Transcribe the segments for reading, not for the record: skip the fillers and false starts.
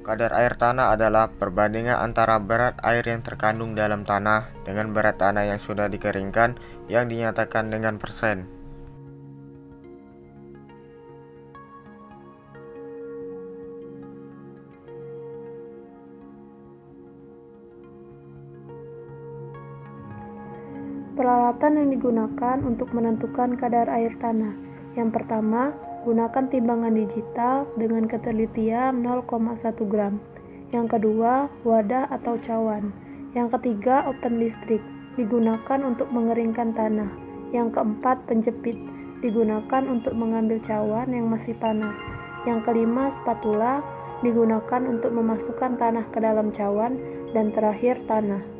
Kadar air tanah adalah perbandingan antara berat air yang terkandung dalam tanah dengan berat tanah yang sudah dikeringkan yang dinyatakan dengan persen. Peralatan yang digunakan untuk menentukan kadar air tanah. Yang pertama, gunakan timbangan digital dengan ketelitian 0,1 gram. Yang kedua, wadah atau cawan. Yang ketiga, open listrik, digunakan untuk mengeringkan tanah. Yang keempat, penjepit, digunakan untuk mengambil cawan yang masih panas. Yang kelima, spatula, digunakan untuk memasukkan tanah ke dalam cawan. Dan terakhir, tanah.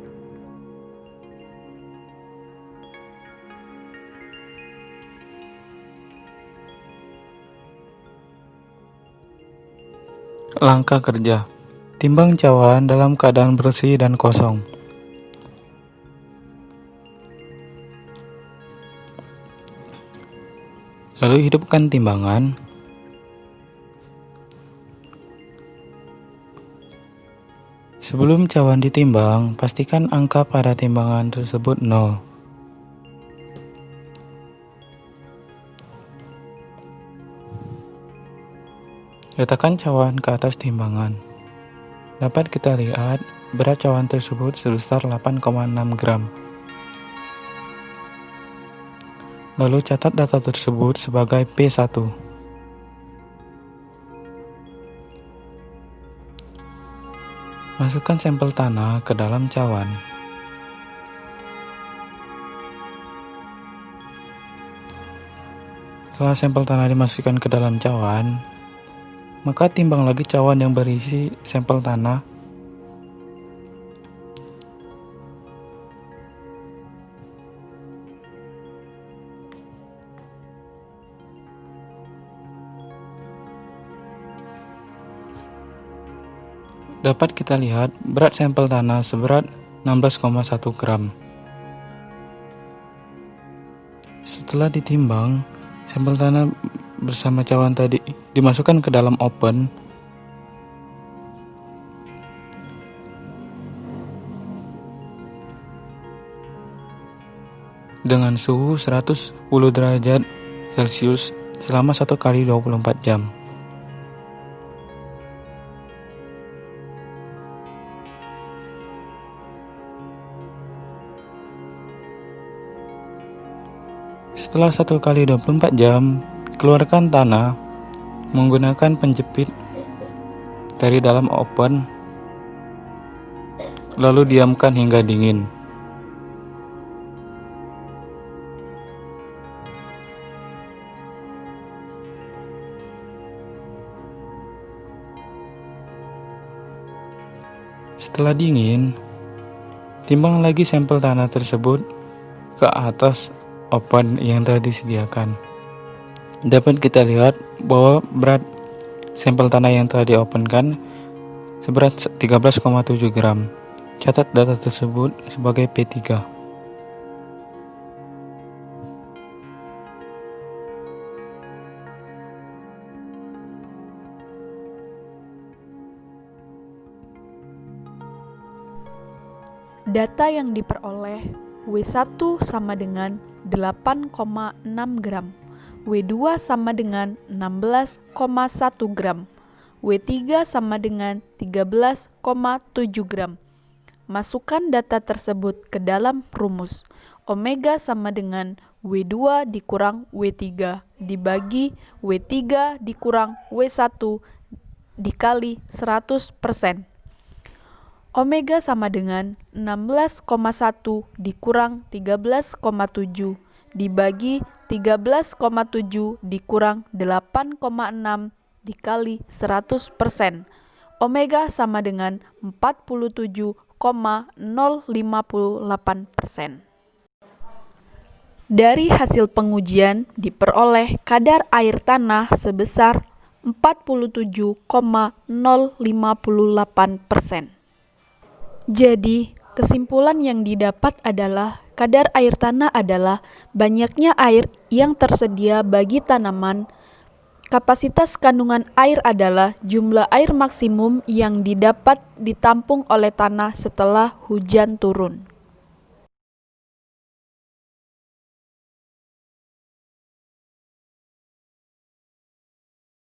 Langkah kerja: timbang cawan dalam keadaan bersih dan kosong. Lalu hidupkan timbangan. Sebelum cawan ditimbang, pastikan angka pada timbangan tersebut 0. Letakkan cawan ke atas timbangan. Dapat kita lihat berat cawan tersebut sebesar 8,6 gram. Lalu catat data tersebut sebagai P1. Masukkan sampel tanah ke dalam cawan. Setelah sampel tanah dimasukkan ke dalam cawan, maka timbang lagi cawan yang berisi sampel tanah. Dapat kita lihat berat sampel tanah seberat 16,1 gram. Setelah ditimbang, sampel tanah bersama cawan tadi dimasukkan ke dalam oven. Dengan suhu 110 derajat Celcius selama 1 kali 24 jam. Setelah 1 kali 24 jam, keluarkan tanah menggunakan penjepit dari dalam oven, lalu diamkan hingga dingin. Setelah dingin, timbang lagi sampel tanah tersebut ke atas oven yang telah disediakan. Dapat kita lihat bahwa berat sampel tanah yang telah diovenkan seberat 13,7 gram. Catat data tersebut sebagai P3. Data yang diperoleh: W1 sama dengan 8,6 gram, W2 sama dengan 16,1 gram, W3 sama dengan 13,7 gram. Masukkan data tersebut ke dalam rumus. Omega sama dengan W2 dikurang W3 dibagi W3 dikurang W1 dikali 100%. Omega sama dengan 16,1 dikurang 13,7 dibagi 13,7 dikurang 8,6 dikali 100%. Omega sama dengan 47,058%. Dari hasil pengujian diperoleh kadar air tanah sebesar 47,058%. Jadi, kesimpulan yang didapat adalah kadar air tanah adalah banyaknya air yang tersedia bagi tanaman Kapasitas kandungan air adalah jumlah air maksimum yang didapat ditampung oleh tanah setelah hujan turun.